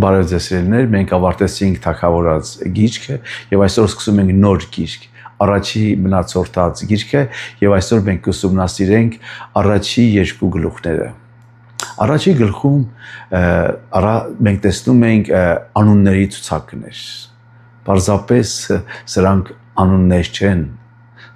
Բարև ձեզ սիրելիներ, մենք ավարտեցինք թագավորած գիրքը եւ այսօր սկսում ենք նոր գիրք։ Առաջի մնացորդած գիրքը եւ այսօր մենք կուսումնասիրենք առաջի երկու գլուխները։ Առաջի գլխում մենք տեսնում ենք անունների ցուցակներ։ Պարզապես սրանք անուններ չեն,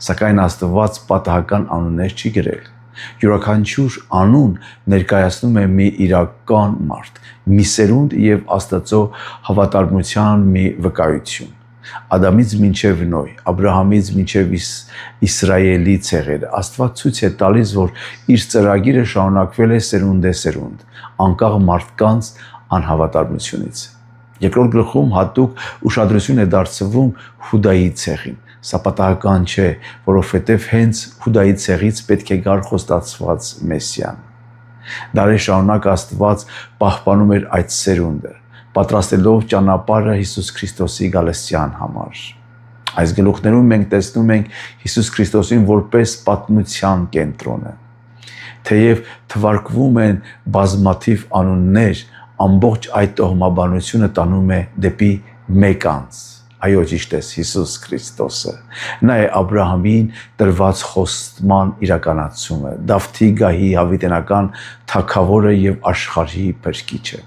սակայն Աստված պատահական անուններ չի գրել։ Յուրաքանչյուր անուն ներկայացնում է մի իրական մարդ, մի սերունդ եւ Աստծո հավատարմության մի վկայություն։ Ադամից մինչև Նոյ, Աբրահամից մինչև Իսրայելի ցեղերը Աստված ցույց է տալիս, որ իր ծրագիրը շարունակվել է սերունդ, անկախ մարդկանց անհավատարմությունից։ Երկրորդ գլխում հատուկ ուշադրություն է դարձվում Հուդայի ցեղին։ Սա պատահական չէ, որովհետև հենց Հուդայի ցեղից պետք է գար խոստացված Մեսիան։ Դարեր շարունակ Աստված պահպանում էր այդ սերունդը, պատրաստելով ճանապարհը Հիսուս Քրիստոսի գալստյան համար։ Այս գլուխներում մենք տեսնում ենք Հիսուս Քրիստոսին որպես պատմության կենտրոնը։ Թեև թվարկվում են բազմաթիվ անուններ, ամբողջ այդ տոհմաբանությունը տանում է դեպի մեկ անձ։ Այո, ճիշտ է, Հիսուս Քրիստոսը։ Նա է Աբրահամին տրված խոստման իրականացումը, Դավթի գահի հավիտենական թագավորը եւ աշխարհի փրկիչը։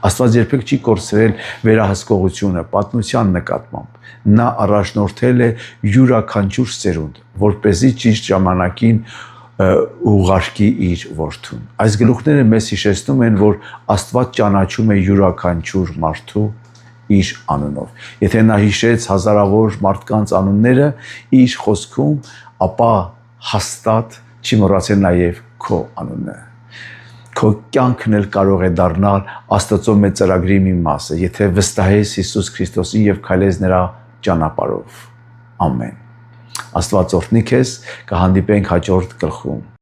Աստված երբեք չի կորցրել վերահսկողությունը պատմության նկատմամբ։ Նա առաջնորդել է յուրաքանչյուր սերունդ, որպեսզի ճիշտ ժամանակին ուղարկի իր որդուն։ Այս գլուխները մեզ հիշեցնում են, որ Աստված ճանաչում է յուրաքանչյուր մարդու իր անունով։ Եթե նա հիշեց հազարավոր մարդկանց անունները իր խոսքում, ապա հաստատ չի մոռացել նաև քո անունը։ Քո կյանքն էլ կարող է դառնալ Աստծո մեծ ծրագրի մի մասը, եթե վստահես Հիսուս Քրիստոսին եւ քայլես նրա ճանապարհով։ Ամեն։ Աստված օրհնի քեզ, կհանդիպենք հաջորդ գլխում։